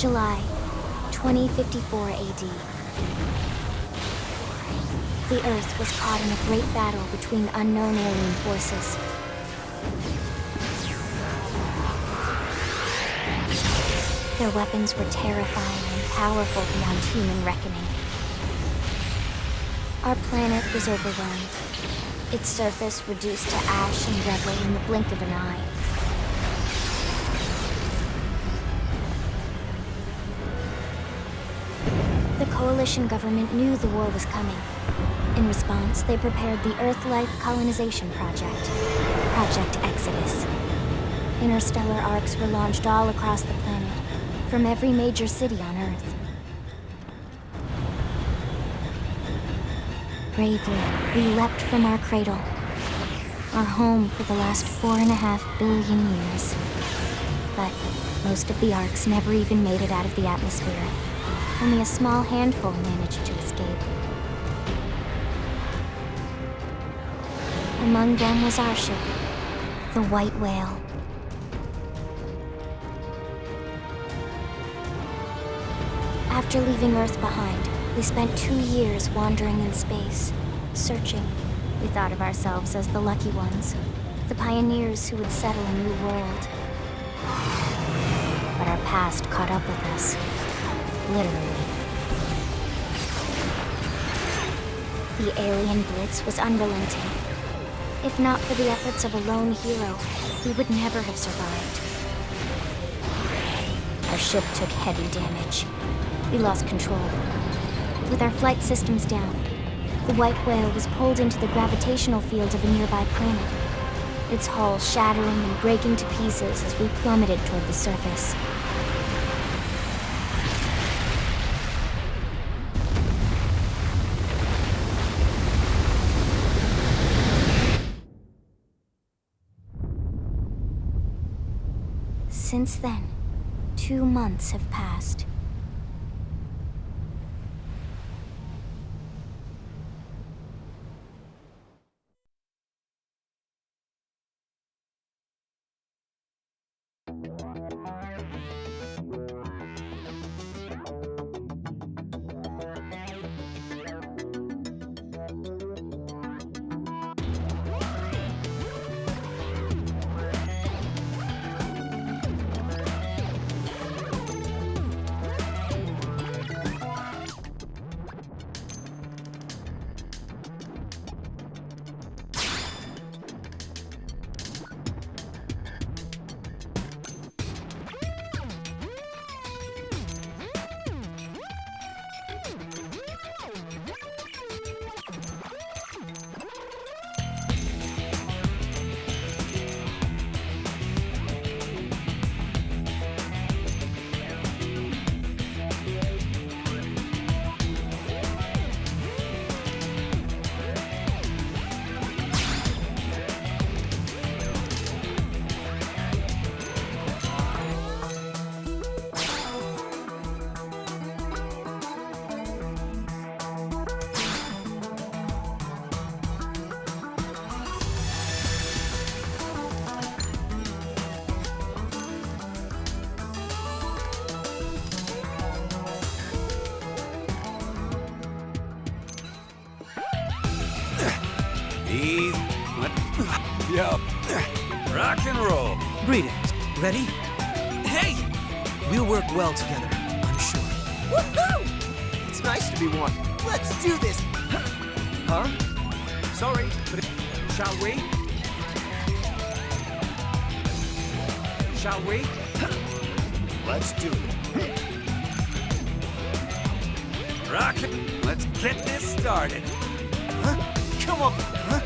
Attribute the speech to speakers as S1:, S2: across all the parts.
S1: July, 2054 AD. The Earth was caught in a great battle between unknown alien forces. Their weapons were terrifying and powerful beyond human reckoning. Our planet was overwhelmed, its surface reduced to ash and rubble in the blink of an eye. The coalition government knew the war was coming. In response, they prepared the Earth-Life Colonization Project, Project Exodus. Interstellar arcs were launched all across the planet, from every major city on Earth. Bravely, we leapt from our cradle, our home for the last 4.5 billion years. But most of the arcs never even made it out of the atmosphere. Only a small handful managed to escape. Among them was our ship, the White Whale. After leaving Earth behind, we spent 2 years wandering in space, searching. We thought of ourselves as the lucky ones, the pioneers who would settle a new world. But our past caught up with us, literally. The alien blitz was unrelenting. If not for the efforts of a lone hero, we would never have survived. Our ship took heavy damage. We lost control. With our flight systems down, the White Whale was pulled into the gravitational field of a nearby planet, its hull shattering and breaking to pieces as we plummeted toward the surface. Since then, 2 months have passed.
S2: Yup. Rock and roll.
S3: Greetings. Ready? Hey! We'll work well together, I'm sure.
S4: Woohoo! It's nice to be one. Let's do this.
S3: Huh?
S4: Sorry, but shall we? Shall we? Let's do it.
S2: Rock it. Let's get this started.
S4: Huh? Come on. Huh?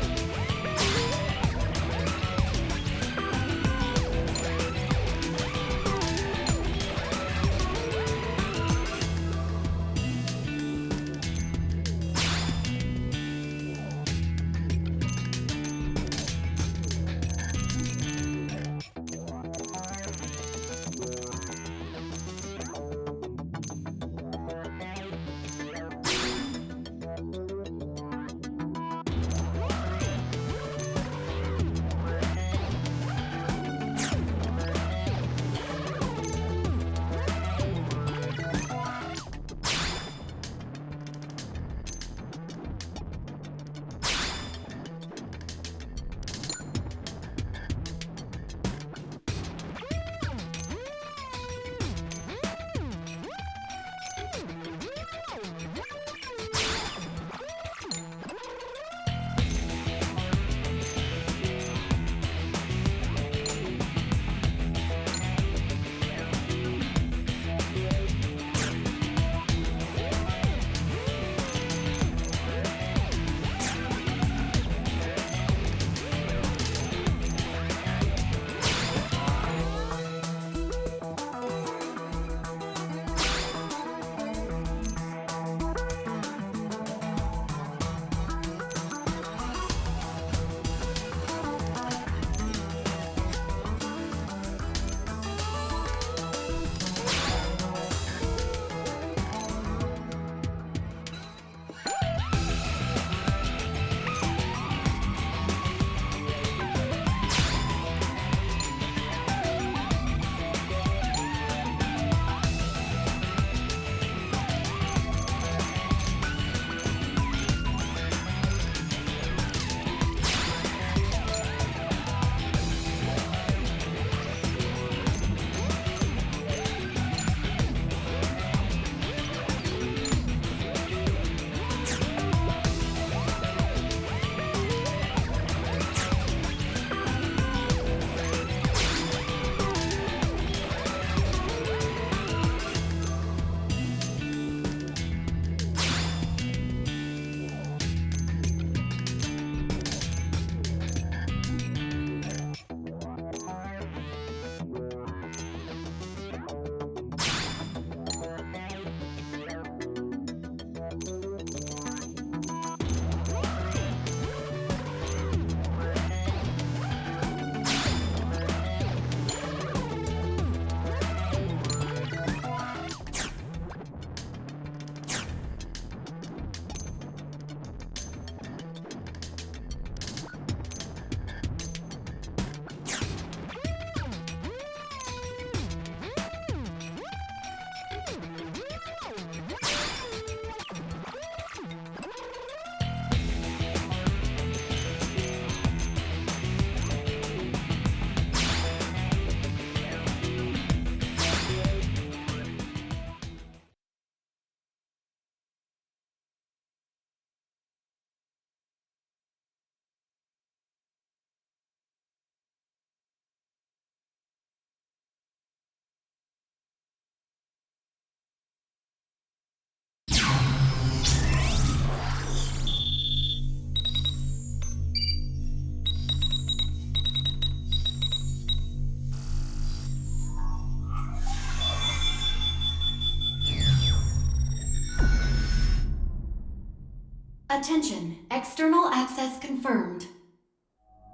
S5: Attention, external access confirmed.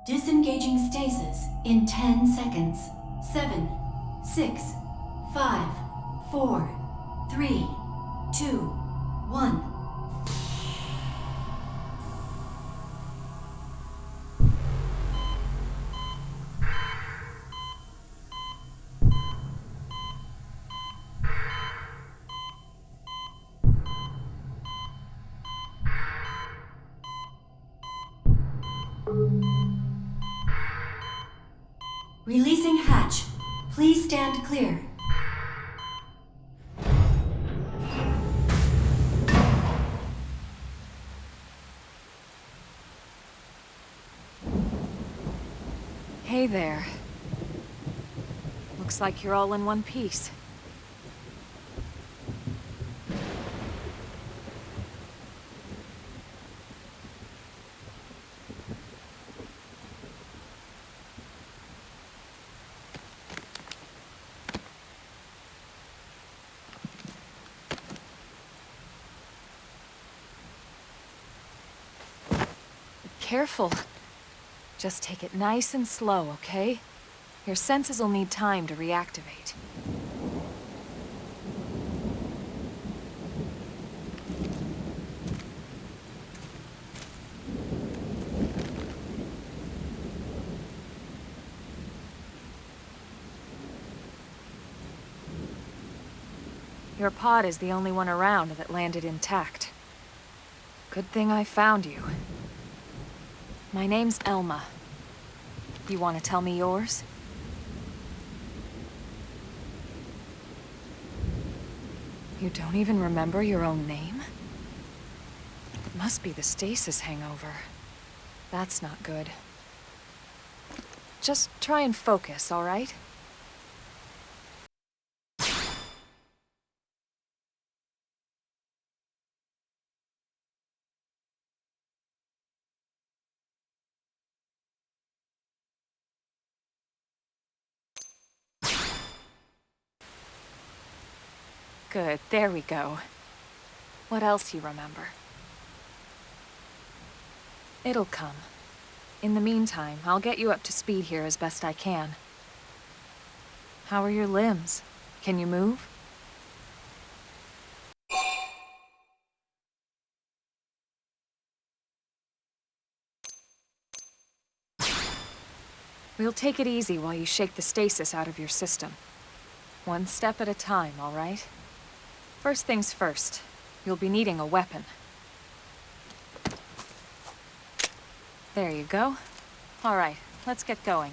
S5: Disengaging stasis in 10 seconds. 7, 6, 5, 4, 3, 2, 1. Releasing hatch. Please stand clear.
S6: Hey there. Looks like you're all in one piece. Careful. Just take it nice and slow, okay? Your senses will need time to reactivate. Your pod is the only one around that landed intact. Good thing I found you. My name's Elma. You want to tell me yours? You don't even remember your own name? It must be the stasis hangover. That's not good. Just try and focus, all right? Good, there we go. What else you remember? It'll come. In the meantime, I'll get you up to speed here as best I can. How are your limbs? Can you move? We'll take it easy while you shake the stasis out of your system. One step at a time, all right? First things first, you'll be needing a weapon. There you go. All right, let's get going.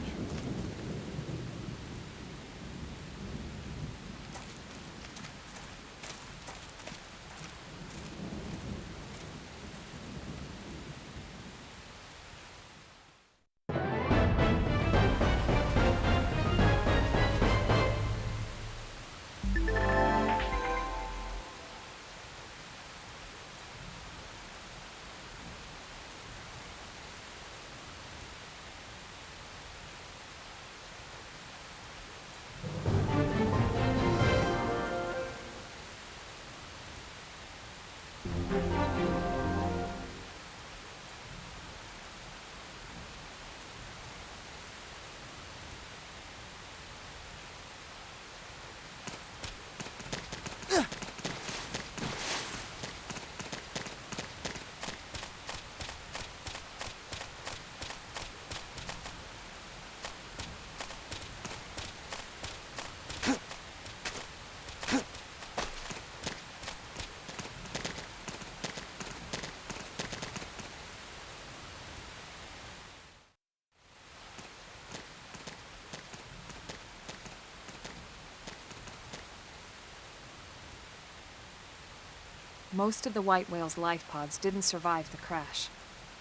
S6: Most of the white whale's life pods didn't survive the crash,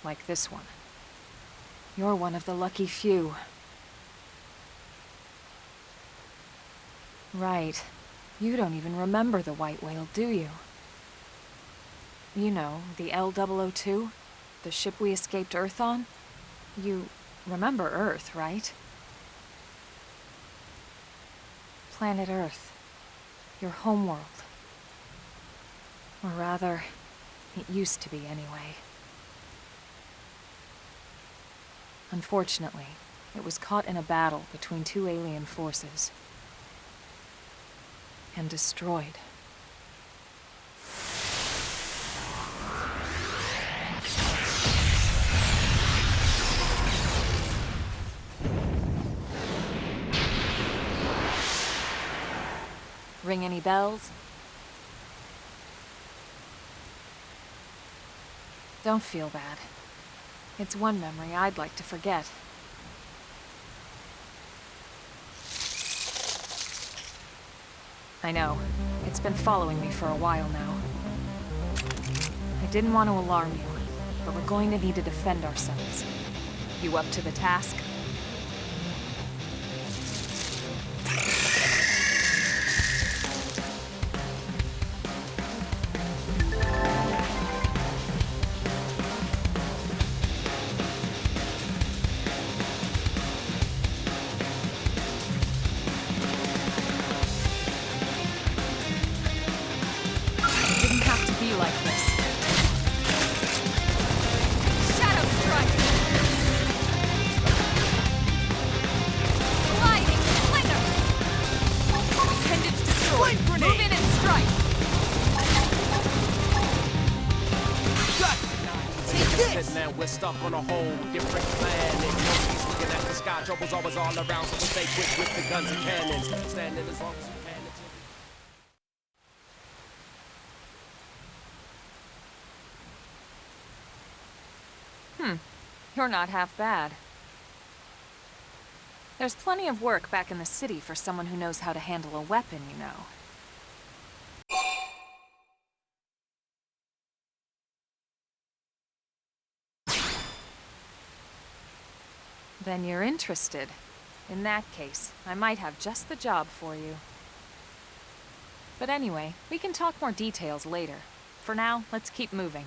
S6: like this one. You're one of the lucky few. Right. You don't even remember the white whale, do you? You know, the L-002? The ship we escaped Earth on? You remember Earth, right? Planet Earth. Your homeworld. Or rather, it used to be anyway. Unfortunately, it was caught in a battle between two alien forces. And destroyed. Ring any bells? Don't feel bad. It's one memory I'd like to forget. I know. It's been following me for a while now. I didn't want to alarm you, but we're going to need to defend ourselves. You up to the task?
S7: We're stuck on a whole different planet. Nobody's looking at the sky. Trouble's always all around, so we stay quick with the guns and cannons. Standing as long as we can.
S6: You're not half bad. There's plenty of work back in the city for someone who knows how to handle a weapon, you know. Then you're interested. In that case, I might have just the job for you. But anyway, we can talk more details later. For now, let's keep moving.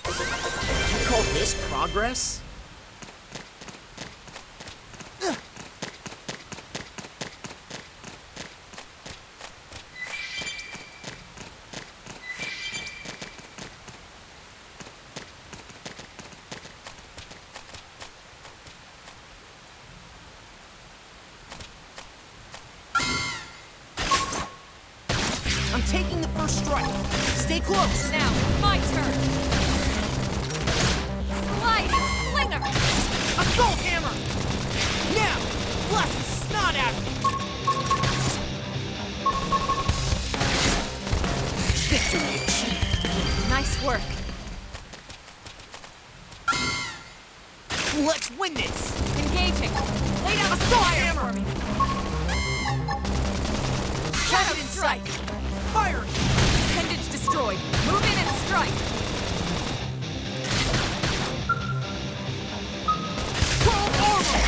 S4: You call this progress? I'm taking the first strike. Stay close.
S6: Now, my turn. Sliding slinger.
S4: Assault hammer! Now, blast the snot out of me! Victory achieved.
S6: Nice work.
S4: Let's win this!
S6: Engaging. Lay down the
S4: Assault
S6: fire
S4: hammer!
S6: for me.
S4: Target in sight! Fire!
S6: Appendage destroyed. Move in and strike.
S4: Full armor!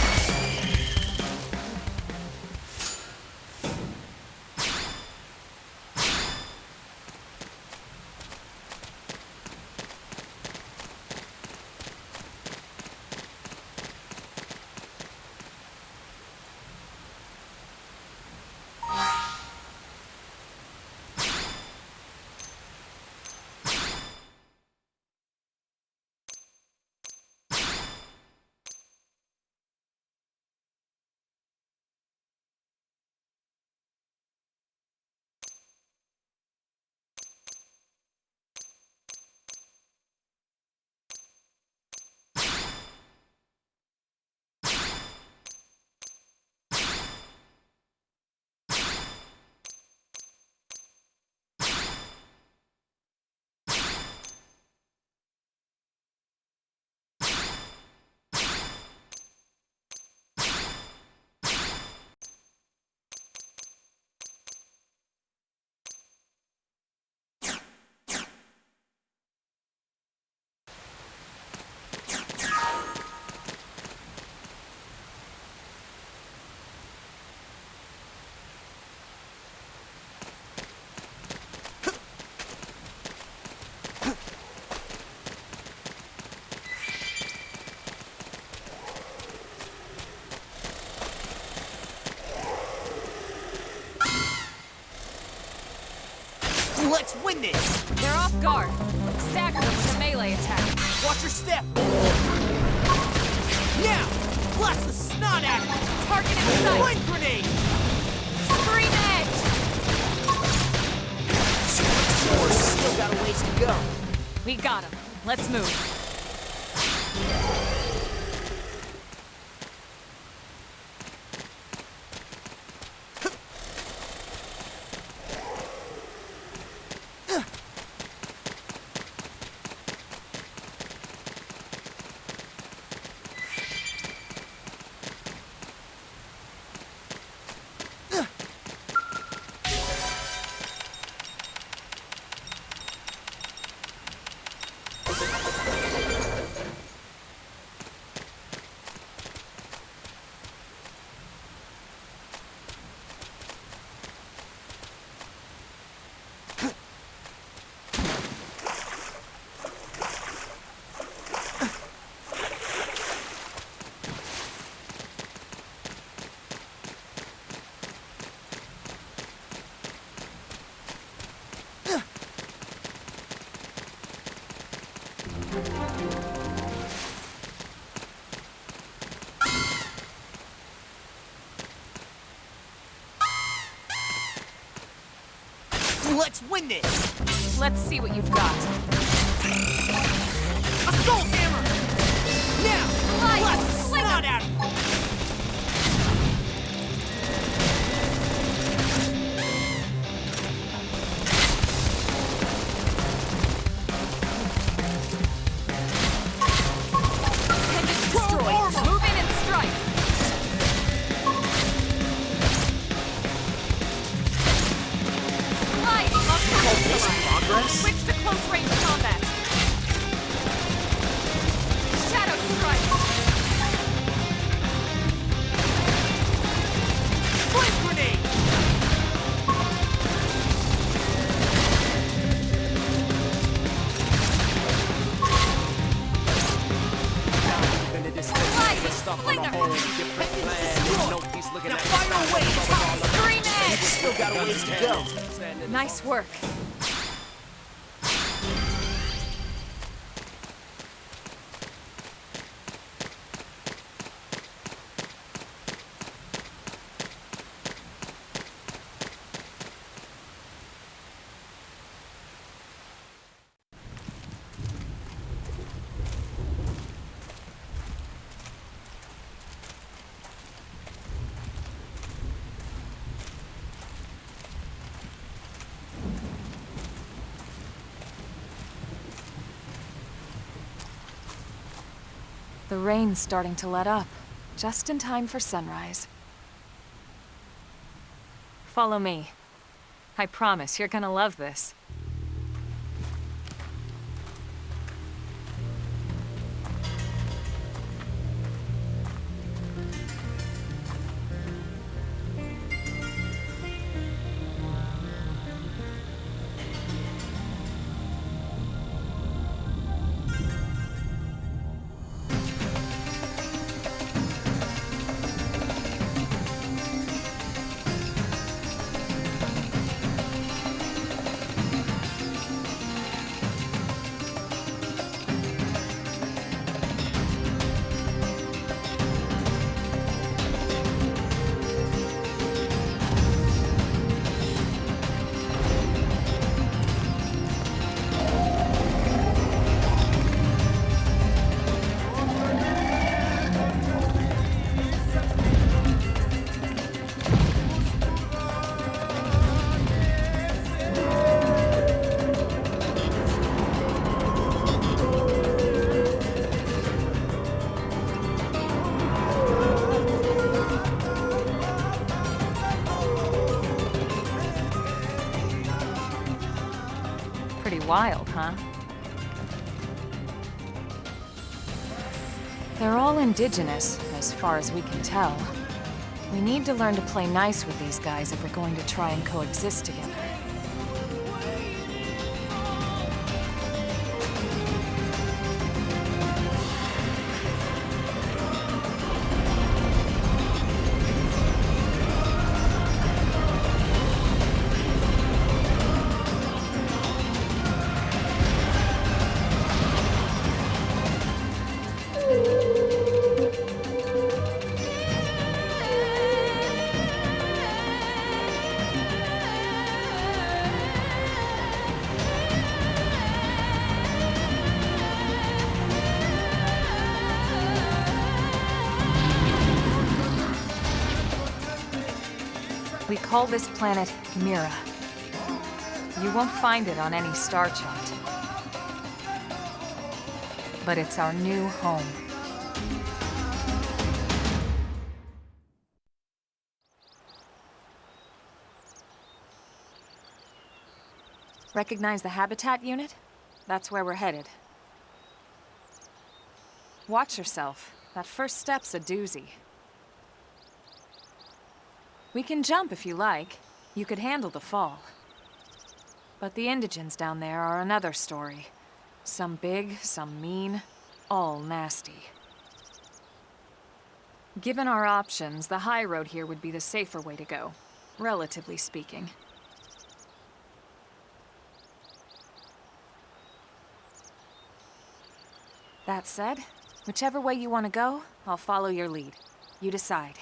S4: Let's win this!
S6: They're off guard. Stagger them with a melee attack.
S4: Watch your step! Now! Blast the snot out of me!
S6: Target in sight.
S4: Flame grenade!
S6: Scream edge.
S4: Still got a ways to go.
S6: We got him. Let's move.
S4: Let's win this!
S6: Let's see what you've got.
S4: Assault hammer! Now! Blast the
S6: Slinger!
S4: snot out of me!
S6: Appendage destroyed. Move in and strike. Sliding up
S4: Progress?
S6: Switch to close range combat. Shadow strike.
S4: Flame grenade!
S6: Slinger.
S4: Now fire away!
S6: Scream edge.
S4: Still got a ways to go.
S6: Nice work. The rain's starting to let up, just in time for sunrise. Follow me. I promise you're gonna love this. Pretty wild, huh? They're all indigenous, as far as we can tell. We need to learn to play nice with these guys if we're going to try and coexist together. We call this planet Mira. You won't find it on any star chart. But it's our new home. Recognize the habitat unit? That's where we're headed. Watch yourself. That first step's a doozy. We can jump if you like. You could handle the fall. But the indigents down there are another story. Some big, some mean, all nasty. Given our options, the high road here would be the safer way to go, relatively speaking. That said, whichever way you want to go, I'll follow your lead. You decide.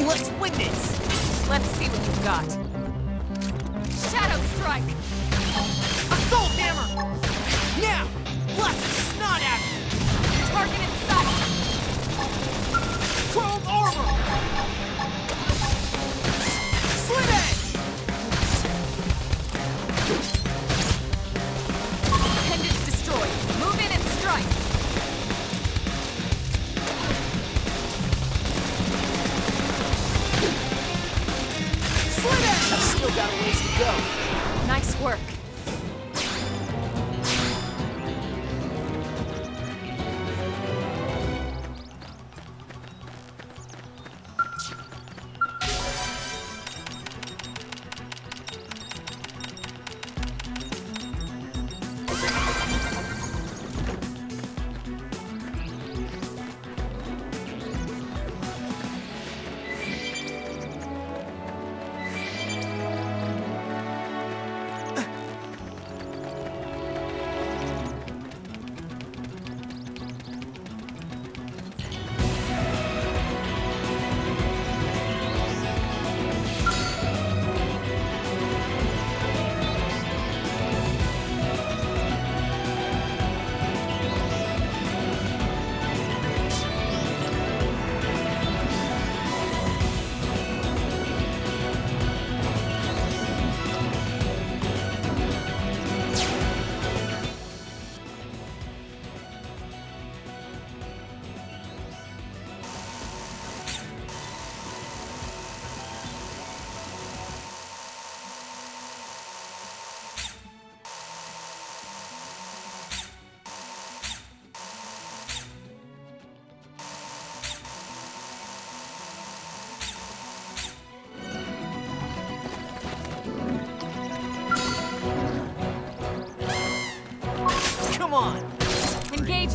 S4: Let's win this!
S6: Let's see what you've got. Shadow Strike!
S4: Assault Hammer! Now! Blast the snot at him!
S6: Target in sight!
S4: Chrome Armor! Slit Edge!
S6: Appendage destroyed. Move in and strike!
S4: I've still got a ways to go.
S6: Nice work.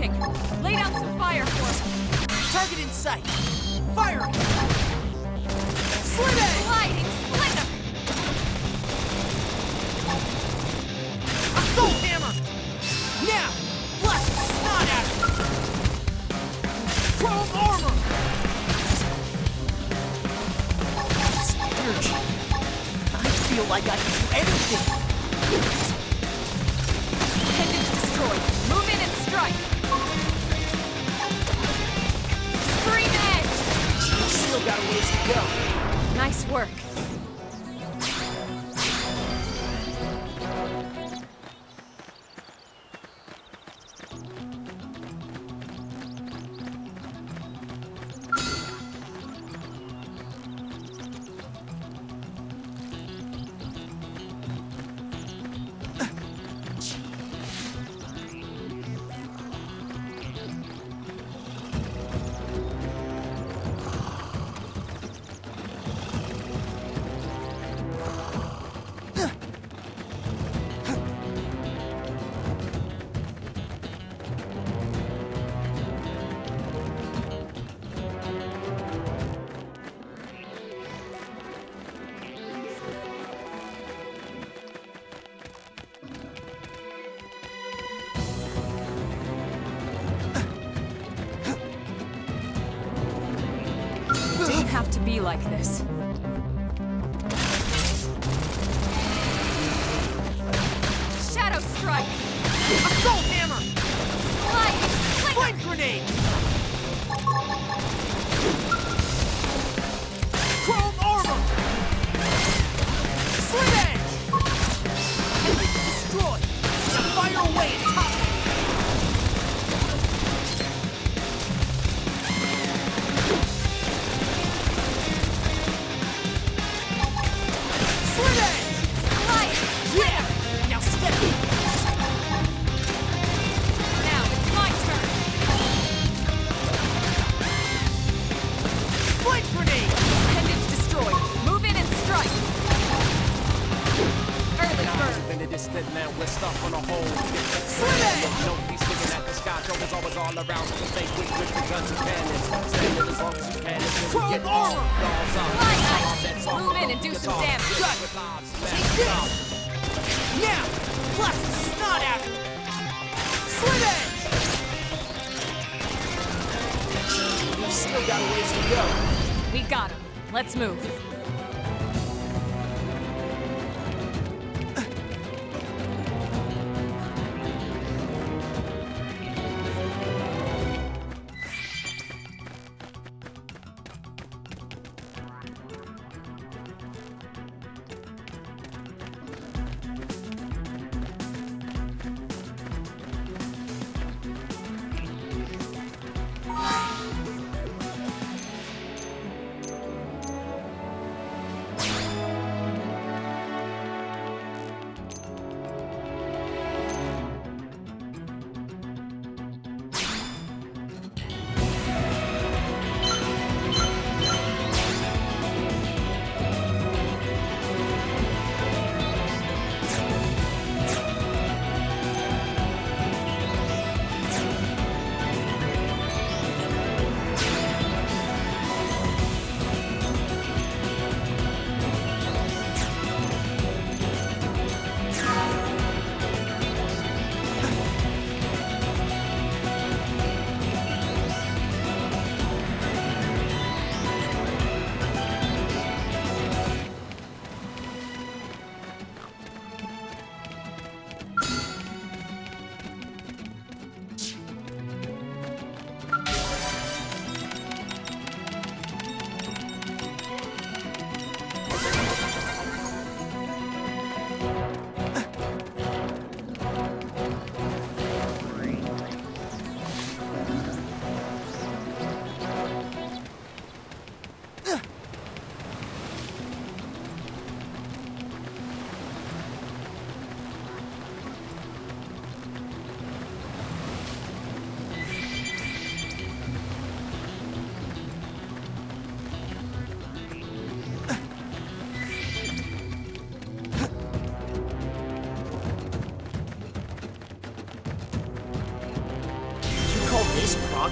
S6: approaching. Lay down some fire for me.
S4: Target in sight. Firing. Slit it!
S6: Sliding, slit 'em!
S4: Assault hammer! Now! Blast the snot out of it! Chrome armor! That's energy. I feel like I can do anything.
S6: Pendant destroyed. Move in and strike. Scream edge!
S4: Still got a ways to go.
S6: Nice work. Didn't have to be like this. Shadow strike!
S4: Assault hammer!
S6: Sliding, sling 'em!
S4: Flame grenade! Chrome armor! Slit edge! Enemy destroyed! Now fire away and top it! Slit edge!
S6: Sliding!
S4: Yeah! Now step in!
S6: Now it's my turn!
S4: Flame grenade!
S6: Pendant destroyed. Move in and strike. Early bird.
S7: In the distant land, we're stuck on a hole.
S4: Slit edge!
S7: No peace looking at the sky, troubles always all around. So stay quick with the guns and cannons. Standing as long as you can until we
S4: Chrome
S7: get
S4: armor!
S7: dogs up.
S6: Light ice. Move in and do some damage.
S4: Got it. Take this! Now! Blast the snot out of it! Slit edge! We've still got a ways to go.
S6: We got him. Let's move.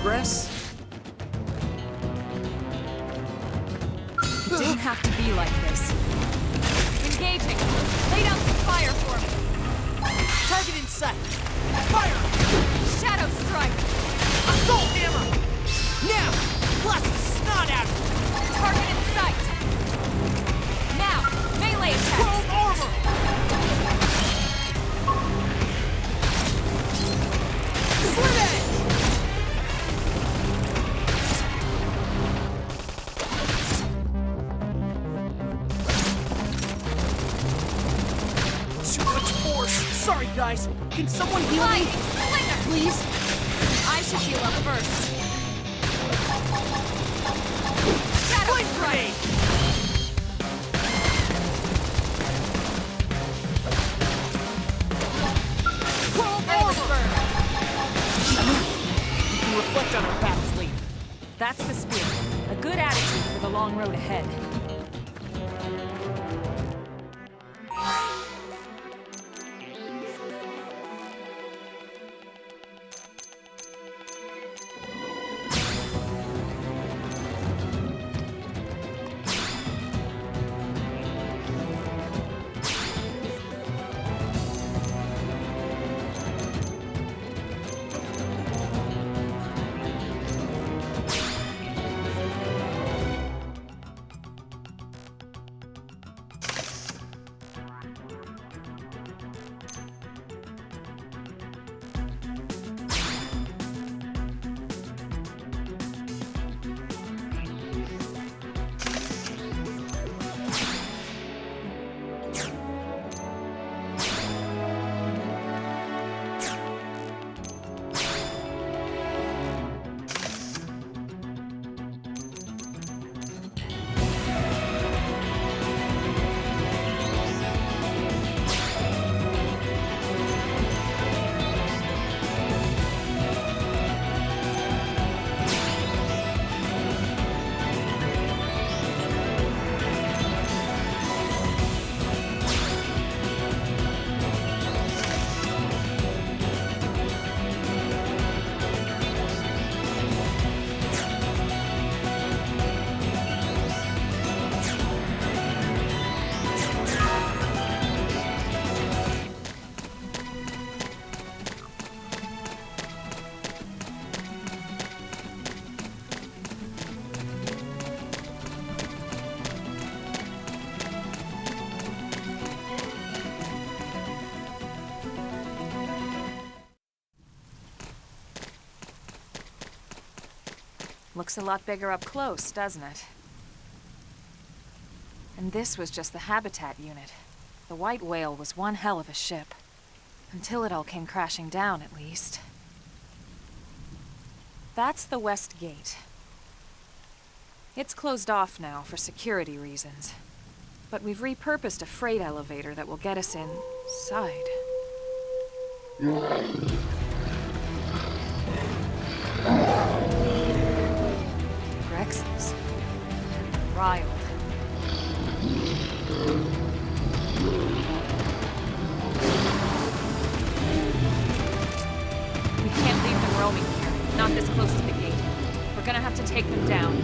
S3: progress?
S6: It didn't have to be like this. Engaging. Lay down some fire for me.
S4: Target in sight. Fire!
S6: Shadow strike.
S4: Assault hammer! Now! Blast the snot out of it!
S6: Target in sight. Now, melee attack.
S4: Chrome armor! Slit edge! Too much force! Sorry, guys. Can someone heal me? Please?
S6: I should heal up first.
S4: Flame grenade! Chrome armor! We can reflect on our battles later.
S6: That's the spirit. A good attitude for the long road ahead. Looks a lot bigger up close, doesn't it? And this was just the habitat unit. The white whale was one hell of a ship. Until it all came crashing down, at least. That's the west gate. It's closed off now for security reasons. But we've repurposed a freight elevator that will get us inside. Rexes. Riled. We can't leave them roaming here. Not this close to the gate. We're gonna have to take them down.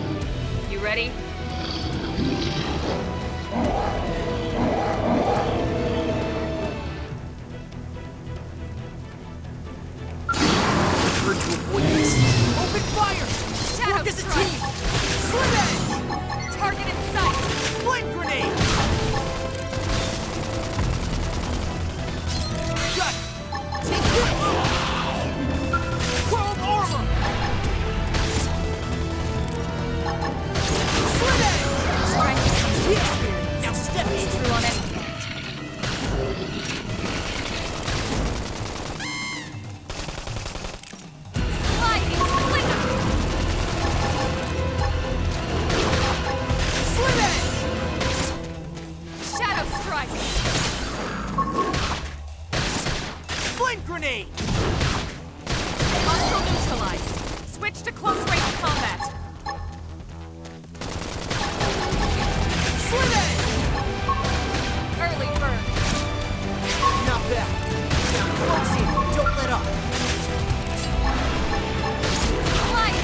S6: You ready?
S4: Prefer to avoid this. Open fire!
S6: Shadow
S4: Work as a
S6: strike.
S4: team! Slit edge!
S6: Target in sight!
S4: Flame grenade! Got it! Take this! Chrome armor! Slit edge!
S6: Strength comes with
S4: Yeah!
S6: experience.
S4: Now step
S6: It's
S4: into
S6: true on any hand. Sliding flicker!
S4: Slit edge!
S6: Shadow strike!
S4: Flame grenade!
S6: Hostile neutralized. Switch to close range combat.
S4: Slit edge!
S6: Early bird.
S4: Not bad. Now close in. Don't let up.
S6: Sliding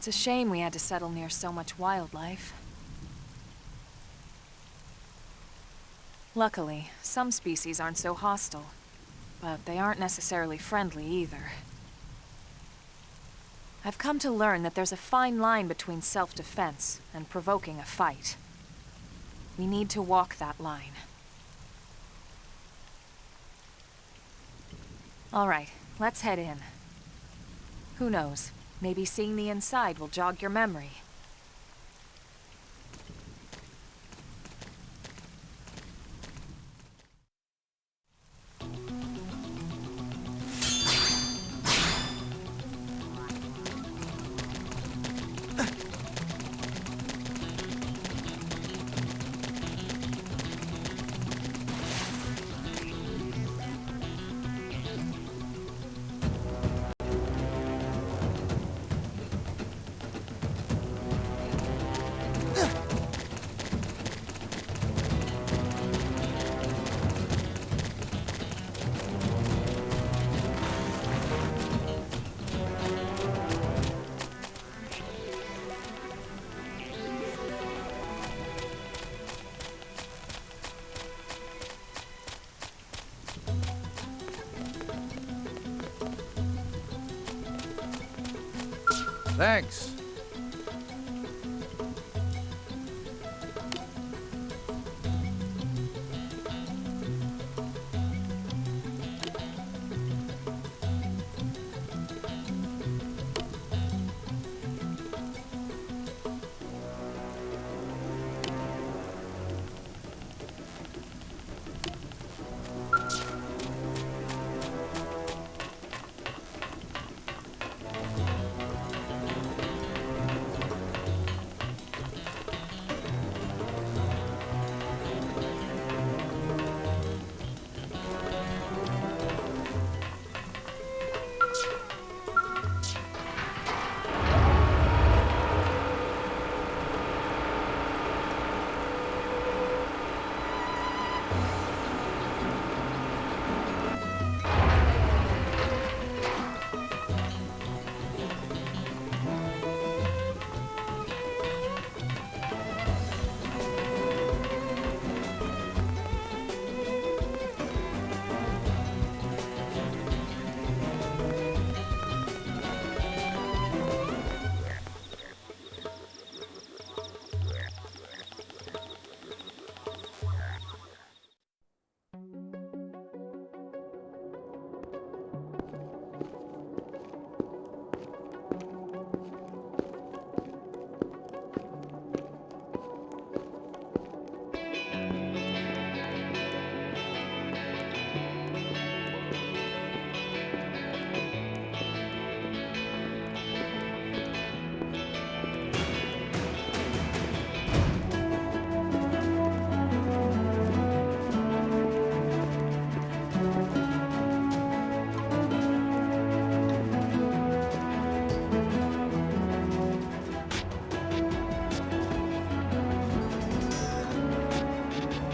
S6: It's a shame we had to settle near so much wildlife. Luckily, some species aren't so hostile, but they aren't necessarily friendly either. I've come to learn that there's a fine line between self-defense and provoking a fight. We need to walk that line. All right, let's head in. Who knows? Maybe seeing the inside will jog your memory.
S2: Thanks.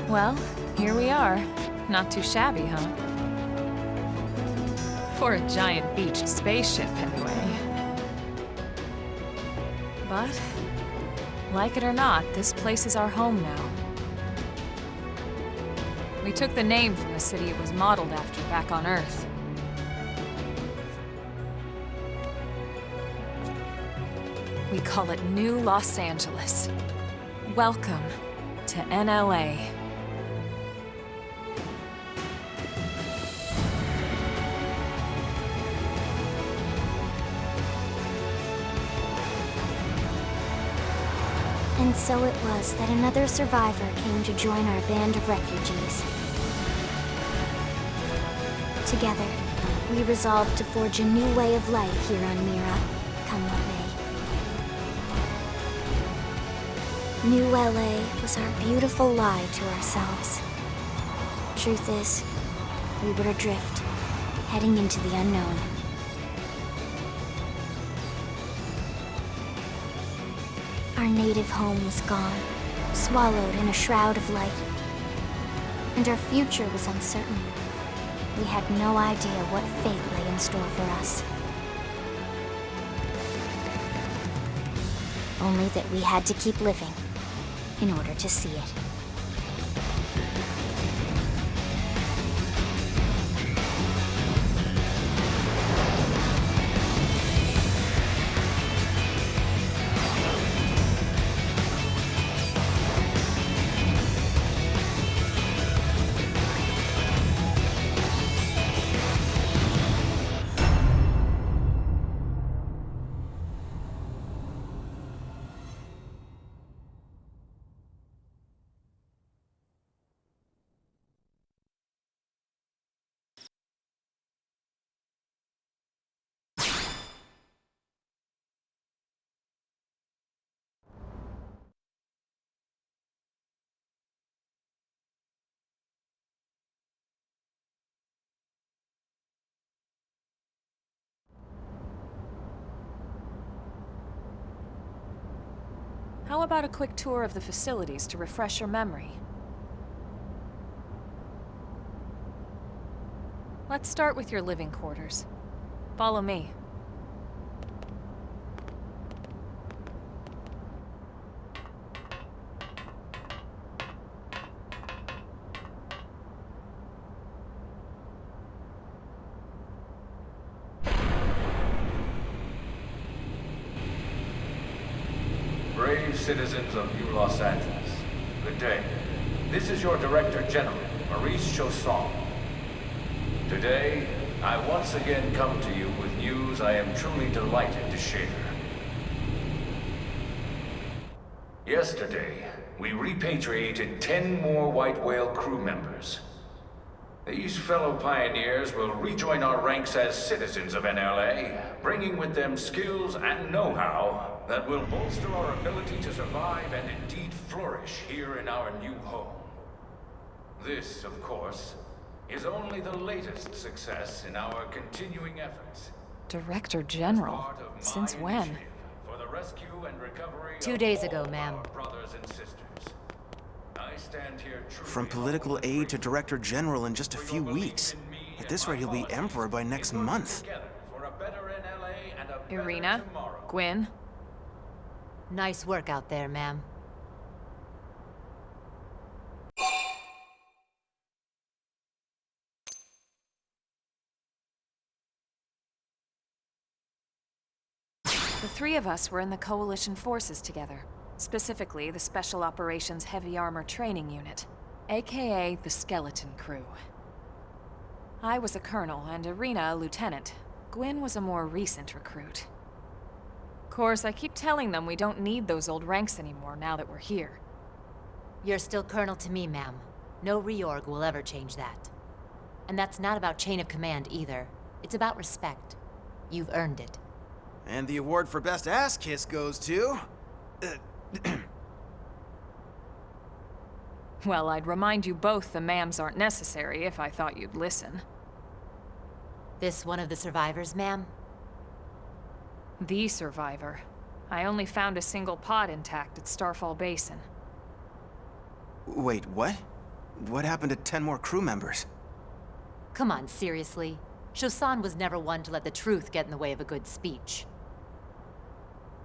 S6: Well, here we are. Not too shabby, huh? For a giant beached spaceship, anyway. But, like it or not, this place is our home now. We took the name from the city it was modeled after back on Earth. We call it New Los Angeles. Welcome to NLA.
S1: And so it was that another survivor came to join our band of refugees. Together, we resolved to forge a new way of life here on Mira, come what may. New LA was our beautiful lie to ourselves. Truth is, we were adrift, heading into the unknown. Our native home was gone, swallowed in a shroud of light. And our future was uncertain. We had no idea what fate lay in store for us. Only that we had to keep living in order to see it.
S6: How about a quick tour of the facilities to refresh your memory? Let's start with your living quarters. Follow me.
S8: Brave citizens of New Los Angeles, good day. This is your Director General, Maurice Chausson. Today, I once again come to you with news I am truly delighted to share. Yesterday, we repatriated 10 more White Whale crew members. These fellow pioneers will rejoin our ranks as citizens of NLA, bringing with them skills and know-how that will bolster our ability to survive and indeed flourish here in our new home. This, of course, is only the latest success in our continuing efforts.
S6: Director General?
S8: Part of my
S6: Since when?
S8: initiative for the rescue and recovery
S5: 2 days
S8: of
S5: ago,
S8: all
S5: ma'am.
S8: our brothers and sisters. I stand here truly
S3: From political
S8: humbled and
S3: aide to
S8: grateful.
S3: Director General in just a few weeks. At this rate, he'll be Emperor by next month.
S6: Irina? Gwyn?
S5: Nice work out there, ma'am.
S6: The three of us were in the Coalition forces together. Specifically, the Special Operations Heavy Armor Training Unit, aka the Skeleton Crew. I was a colonel and Irina a lieutenant. Gwyn was a more recent recruit. Of course, I keep telling them we don't need those old ranks anymore now that we're here.
S5: You're still Colonel to me, ma'am. No reorg will ever change that. And that's not about chain of command either. It's about respect. You've earned it.
S3: And the award for Best Ass Kiss goes to...
S6: Well, I'd remind you both the ma'ams aren't necessary if I thought you'd listen.
S5: This one of the survivors, ma'am?
S6: The survivor. I only found a single pod intact at Starfall Basin.
S3: Wait, what? What happened to 10 more crew members?
S5: Come on, seriously. Chausson was never one to let the truth get in the way of a good speech.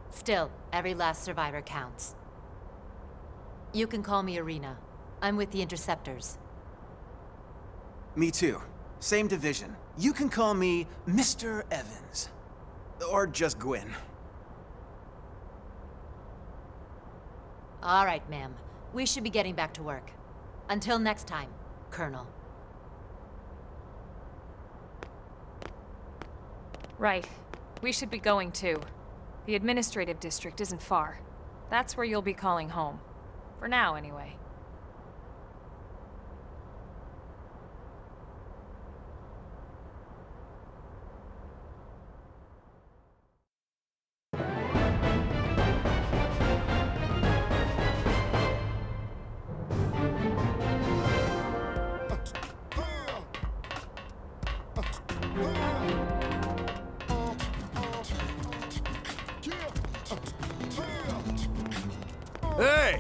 S5: Still, every last survivor counts. You can call me Irina. I'm with the Interceptors.
S3: Me too. Same division. You can call me Mr. Evans. Or just Gwyn.
S5: All right, ma'am. We should be getting back to work. Until next time, Colonel.
S6: Right. We should be going too. The administrative district isn't far. That's where you'll be calling home. For now, anyway.
S2: Hey!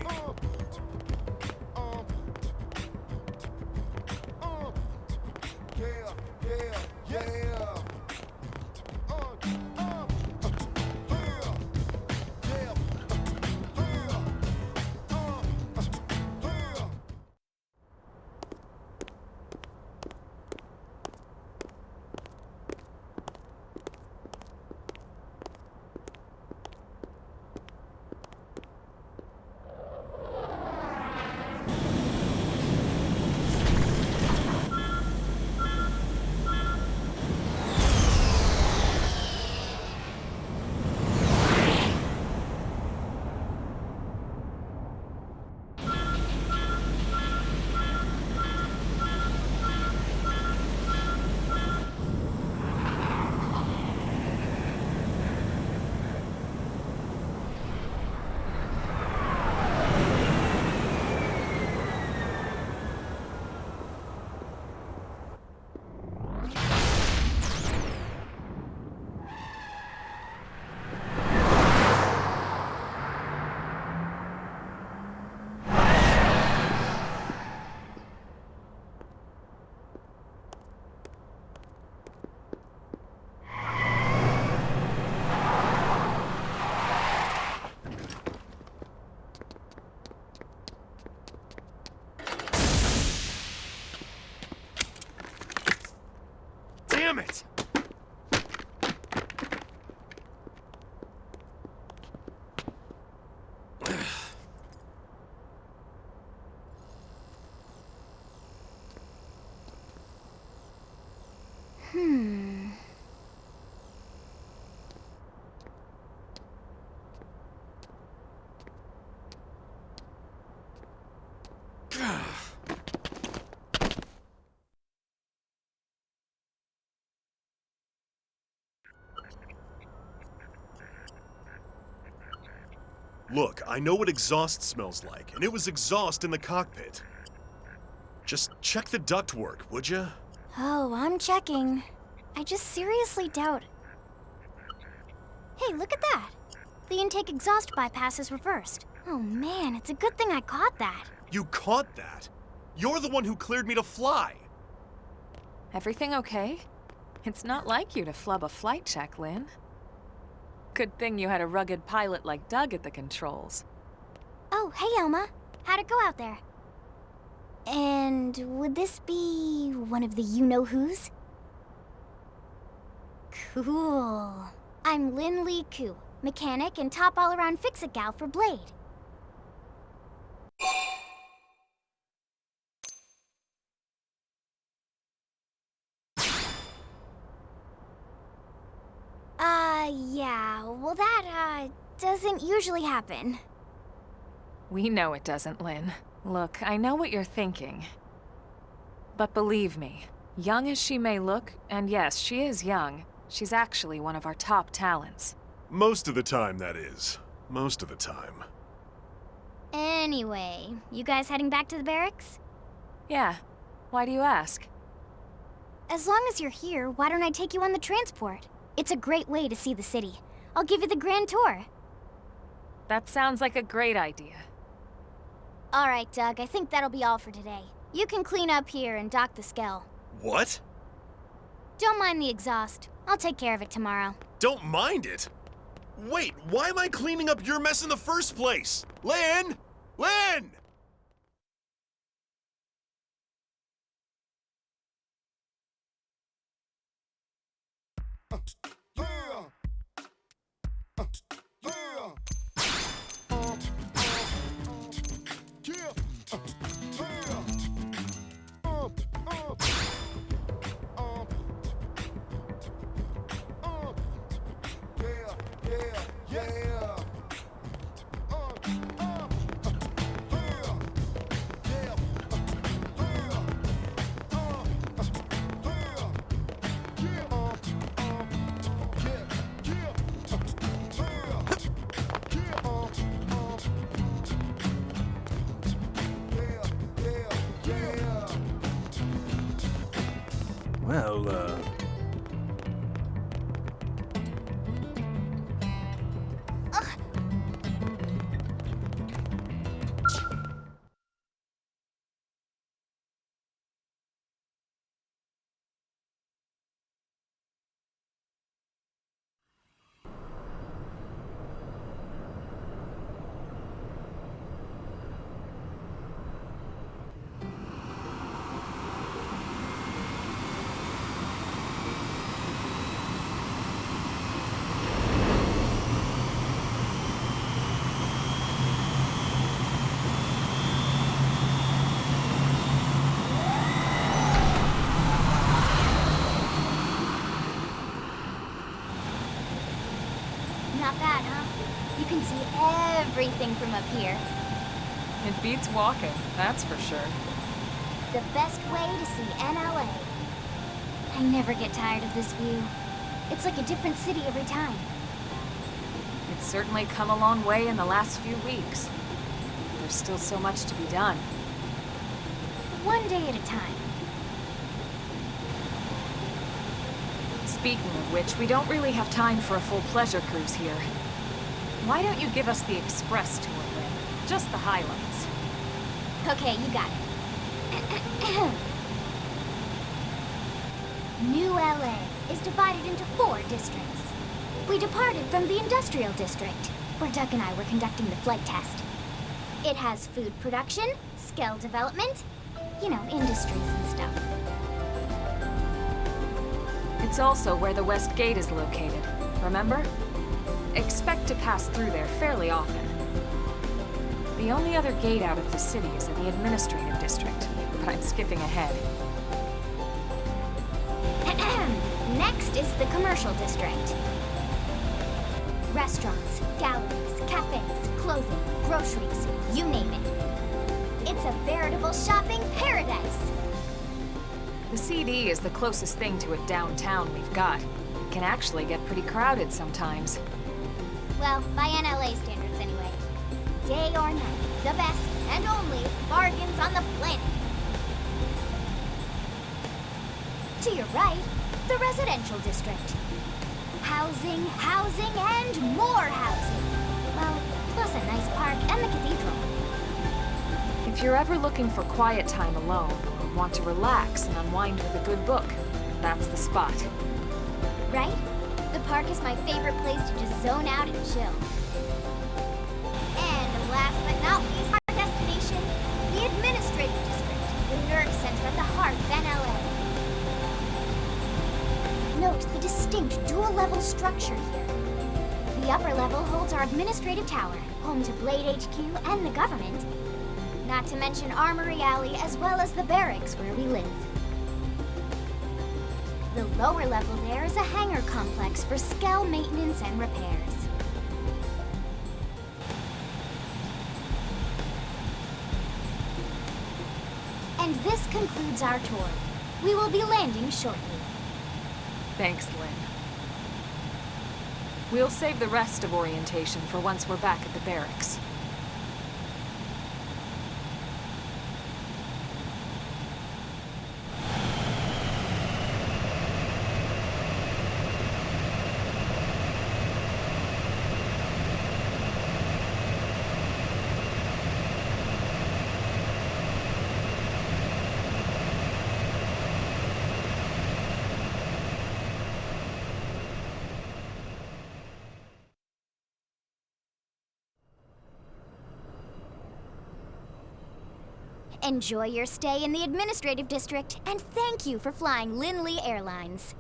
S9: Look, I know what exhaust smells like, and it was exhaust in the cockpit. Just check the ductwork, would you?
S1: Oh, I'm checking. I just seriously doubt. Hey, look at that. The intake exhaust bypass is reversed. Oh man, it's a good thing I caught that.
S9: You caught that? You're the one who cleared me to fly.
S6: Everything okay? It's not like you to flub a flight check, Lynn. Good thing you had a rugged pilot like Doug at the controls.
S1: Oh, hey Elma. How'd it go out there? And would this be one of the you-know-whos? Cool. I'm Lynn Lee Koo, mechanic and top all-around fix-it gal for Blade. Yeah, well that, doesn't usually happen.
S6: We know it doesn't, Lynn. Look, I know what you're thinking. But believe me, young as she may look, and yes, she is young, she's actually one of our top talents.
S9: Most of the time, that is. Most of the time.
S1: Anyway, you guys heading back to the barracks?
S6: Yeah. Why do you ask?
S1: As long as you're here, why don't I take you on the transport? It's a great way to see the city. I'll give you the grand tour.
S6: That sounds like a great idea.
S1: All right, Doug, I think that'll be all for today. You can clean up here and dock the Skell.
S9: What?
S1: Don't mind the exhaust. I'll take care of it tomorrow.
S9: Don't mind it? Wait, why am I cleaning up your mess in the first place? Lynn! Lynn! Well,
S1: Not bad, huh? You can see everything from up here.
S6: It beats walking, that's for sure.
S1: The best way to see NLA. I never get tired of this view. It's like a different city every time.
S6: It's certainly come a long way in the last few weeks. There's still so much to be done.
S1: One day at a time.
S6: Speaking of which, we don't really have time for a full pleasure cruise here. Why don't you give us the express tour, Lynn? Just the highlights.
S1: Okay, you got it. New LA is divided into 4 districts. We departed from the industrial district, where Doug and I were conducting the flight test. It has food production, skill development, you know, industries and stuff.
S6: It's also where the West Gate is located, remember? Expect to pass through there fairly often. The only other gate out of the city is in the administrative district, but I'm skipping ahead.
S1: Next is the commercial district. Restaurants, galleries, cafes, clothing, groceries, you name it. It's It's a veritable shopping paradise.
S6: The CD is the closest thing to a downtown we've got. It can actually get pretty crowded sometimes.
S1: Well, by NLA standards anyway. Day or night, the best and only bargains on the planet. To your right, the residential district. Housing, housing, and more housing. Well, plus a nice park and the cathedral.
S6: If you're ever looking for quiet time alone, or want to relax and unwind with a good book, that's the spot.
S1: Right? The park is my favorite place to just zone out and chill. And last but not least, our destination, the administrative district, the nerve center at the heart of NLA. Note the distinct dual-level structure here. The upper level holds our administrative tower, home to Blade HQ and the government. Not to mention Armory Alley as well as the barracks where we live. The lower level there is a hangar complex for Skell maintenance and repairs. And this concludes our tour. We will be landing shortly.
S6: Thanks, Lynn. We'll save the rest of orientation for once we're back at the barracks.
S1: Enjoy your stay in the administrative district, and thank you for flying Linley Airlines.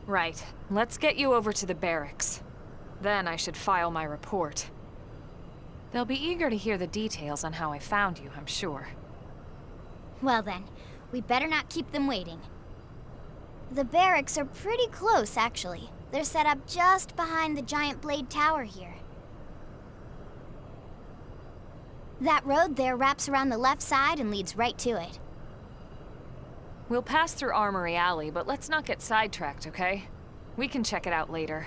S6: Right. Let's get you over to the barracks. Then I should file my report. They'll be eager to hear the details on how I found you, I'm sure.
S1: Well then, we better not keep them waiting. The barracks are pretty close, actually. They're set up just behind the giant blade tower here. That road there wraps around the left side and leads right to it.
S6: We'll pass through Armory Alley, but let's not get sidetracked, okay? We can check it out later.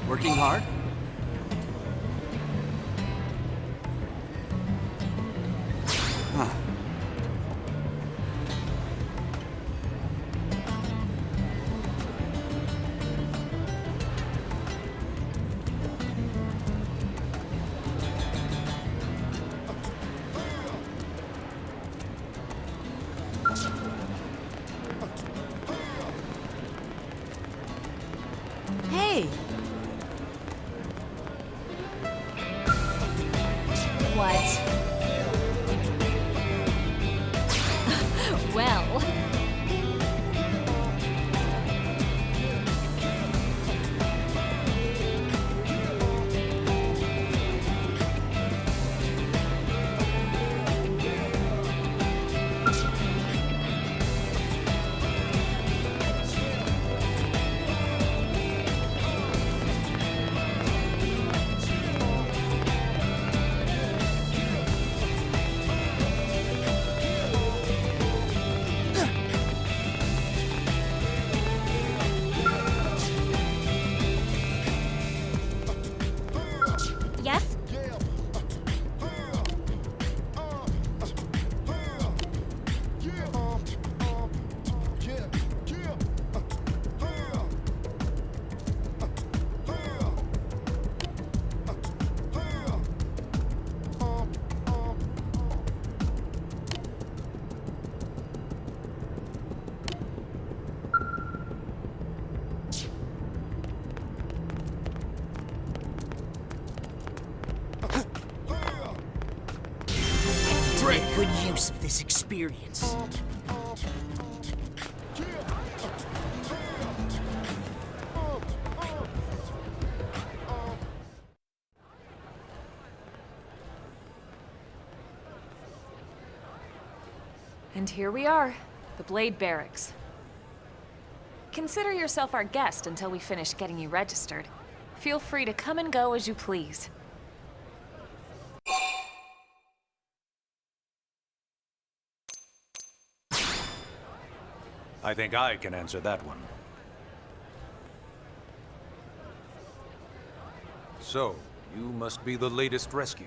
S3: Working hard? Huh.
S4: Hey! make good use of this experience.
S6: And here we are, the Blade Barracks. Consider yourself our guest until we finish getting you registered. Feel free to come and go as you please.
S2: I think I can answer that one. So, you must be the latest rescue.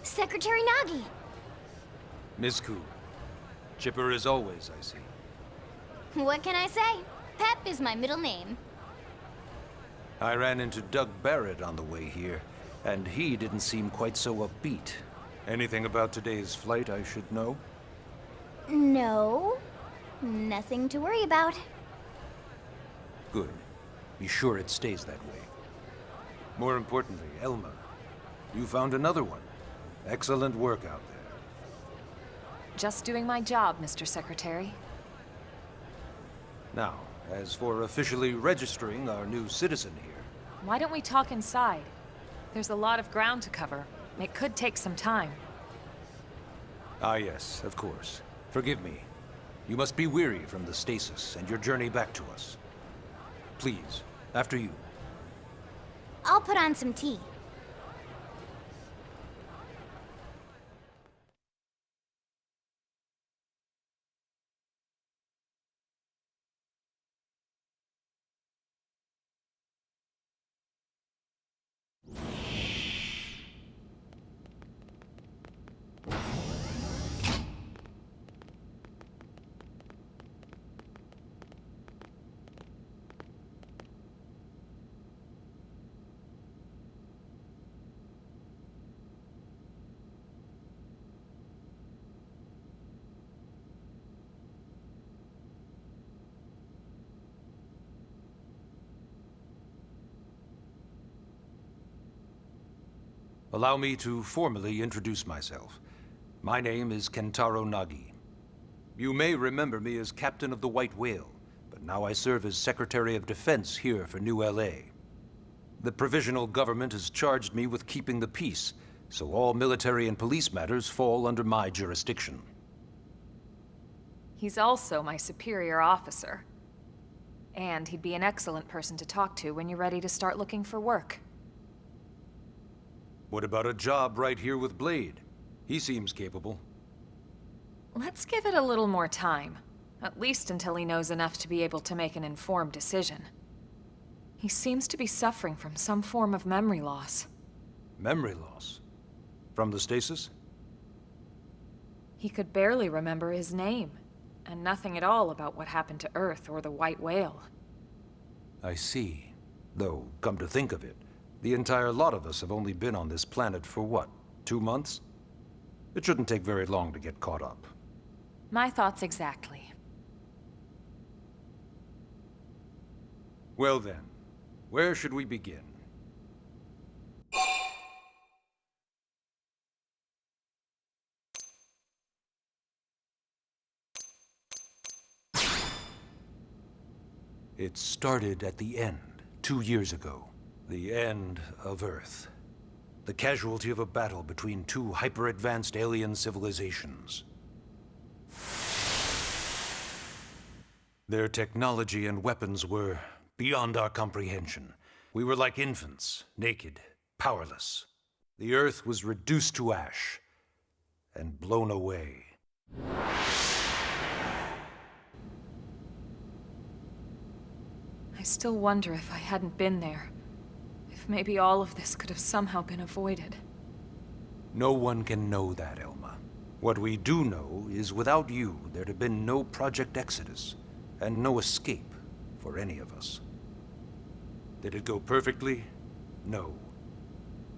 S1: Secretary Nagi!
S2: Ms. Ku. Chipper as always, I see.
S1: What can I say? Pep is my middle name.
S2: I ran into Doug Barrett on the way here, and he didn't seem quite so upbeat. Anything about today's flight I should know?
S1: No. Nothing to worry about.
S2: Good. Be sure it stays that way. More importantly, Elma, you found another one. Excellent work out there.
S6: Just doing my job, Mr. Secretary.
S2: Now, as for officially registering our new citizen here...
S6: Why don't we talk inside? There's a lot of ground to cover. It could take some time.
S2: Ah yes, of course. Forgive me. You must be weary from the stasis and your journey back to us. Please, after you.
S1: I'll put on some tea.
S2: Allow me to formally introduce myself. My name is Kentaro Nagi. You may remember me as Captain of the White Whale, but now I serve as Secretary of Defense here for New LA. The provisional government has charged me with keeping the peace, so all military and police matters fall under my jurisdiction.
S6: He's also my superior officer. And he'd be an excellent person to talk to when you're ready to start looking for work.
S2: What about a job right here with Blade? He seems capable.
S6: Let's give it a little more time. At least until he knows enough to be able to make an informed decision. He seems to be suffering from some form of memory loss.
S2: Memory loss? From the stasis?
S6: He could barely remember his name, and nothing at all about what happened to Earth or the White Whale.
S2: I see. Though, come to think of it, the entire lot of us have only been on this planet for what, 2 months? It shouldn't take very long to get caught up.
S6: My thoughts exactly.
S2: Well then, where should we begin? It started at the end, 2 years ago. The end of Earth. The casualty of a battle between two hyper-advanced alien civilizations. Their technology and weapons were beyond our comprehension. We were like infants, naked, powerless. The Earth was reduced to ash and blown away.
S6: I still wonder if I hadn't been there. If maybe all of this could have somehow been avoided.
S2: No one can know that, Elma. What we do know is without you, there'd have been no Project Exodus, and no escape for any of us. Did it go perfectly? No.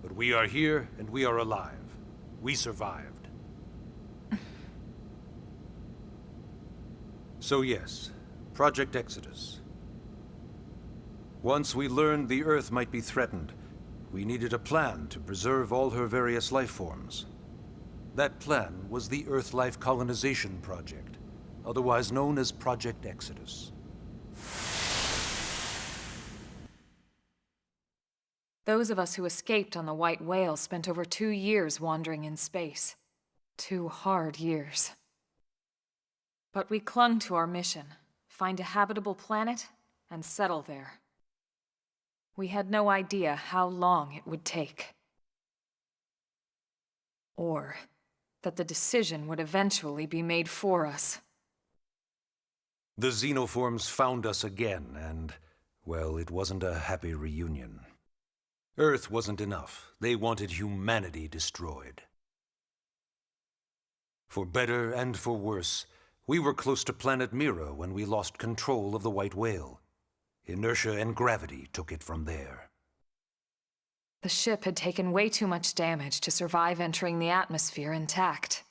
S2: But we are here, and we are alive. We survived. So yes, Project Exodus. Once we learned the Earth might be threatened, we needed a plan to preserve all her various life forms. That plan was the Earth Life Colonization Project, otherwise known as Project Exodus.
S6: Those of us who escaped on the White Whale spent over 2 years wandering in space. 2 hard years. But we clung to our mission, find a habitable planet and settle there. We had no idea how long it would take. Or that the decision would eventually be made for us.
S2: The xenoforms found us again, and, well, it wasn't a happy reunion. Earth wasn't enough. They wanted humanity destroyed. For better and for worse, we were close to planet Mira when we lost control of the White Whale. Inertia and gravity took it from there.
S6: The ship had taken way too much damage to survive entering the atmosphere intact.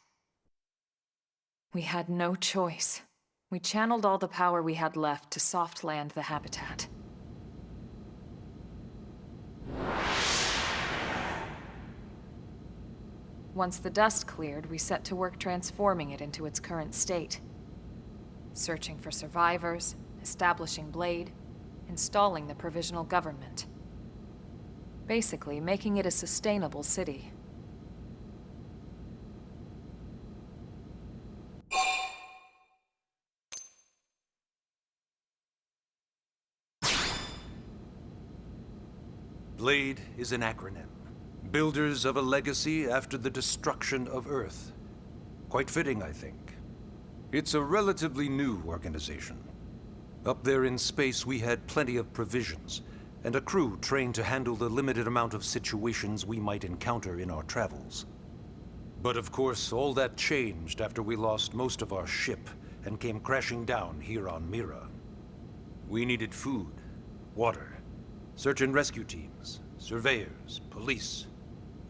S6: We had no choice. We channeled all the power we had left to soft land the habitat. Once the dust cleared, we set to work transforming it into its current state. Searching for survivors, establishing Blade, installing the provisional government. Basically, making it a sustainable city.
S2: Blade is an acronym. Builders of a legacy after the destruction of Earth. Quite fitting, I think. It's a relatively new organization. Up there in space, we had plenty of provisions, and a crew trained to handle the limited amount of situations we might encounter in our travels. But of course, all that changed after we lost most of our ship and came crashing down here on Mira. We needed food, water, search and rescue teams, surveyors, police.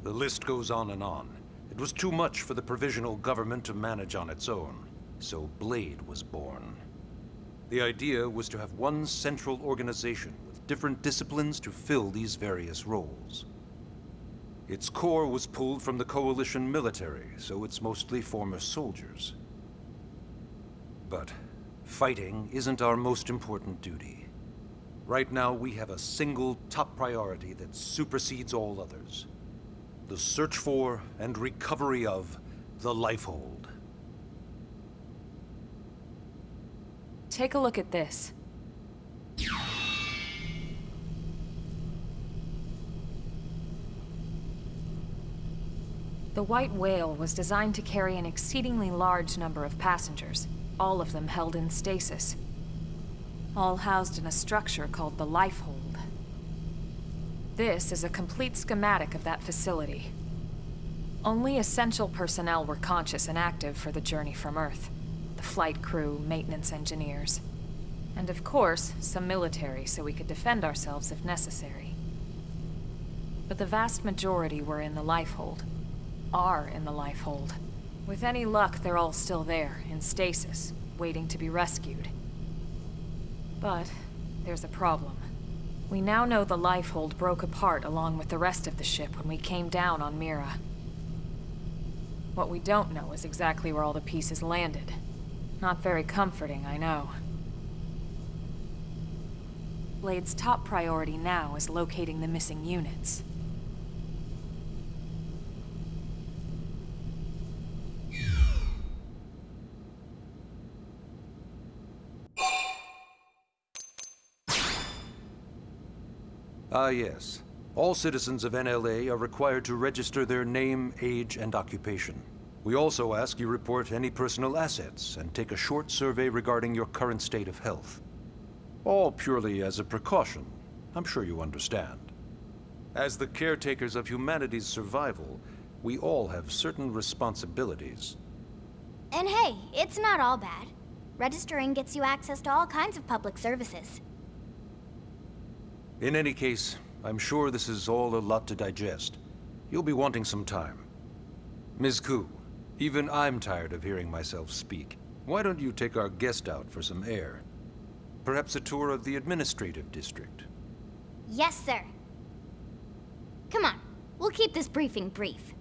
S2: The list goes on and on. It was too much for the provisional government to manage on its own, so Blade was born. The idea was to have one central organization with different disciplines to fill these various roles. Its core was pulled from the Coalition military, so it's mostly former soldiers. But fighting isn't our most important duty. Right now, we have a single top priority that supersedes all others. The search for and recovery of the Lifehold.
S6: Take a look at this. The White Whale was designed to carry an exceedingly large number of passengers, all of them held in stasis. All housed in a structure called the Lifehold. This is a complete schematic of that facility. Only essential personnel were conscious and active for the journey from Earth. The flight crew, maintenance engineers. And of course, some military so we could defend ourselves if necessary. But the vast majority were in the Lifehold. Are in the Lifehold. With any luck, they're all still there, in stasis, waiting to be rescued. But there's a problem. We now know the Lifehold broke apart along with the rest of the ship when we came down on Mira. What we don't know is exactly where all the pieces landed. Not very comforting, I know. Blade's top priority now is locating the missing units.
S2: Ah, yes. All citizens of NLA are required to register their name, age, and occupation. We also ask you report any personal assets and take a short survey regarding your current state of health. All purely as a precaution. I'm sure you understand. As the caretakers of humanity's survival, we all have certain responsibilities.
S1: And hey, it's not all bad. Registering gets you access to all kinds of public services.
S2: In any case, I'm sure this is all a lot to digest. You'll be wanting some time. Ms. Ku, even I'm tired of hearing myself speak. Why don't you take our guest out for some air? Perhaps a tour of the administrative district.
S1: Yes, sir. Come on, we'll keep this briefing brief.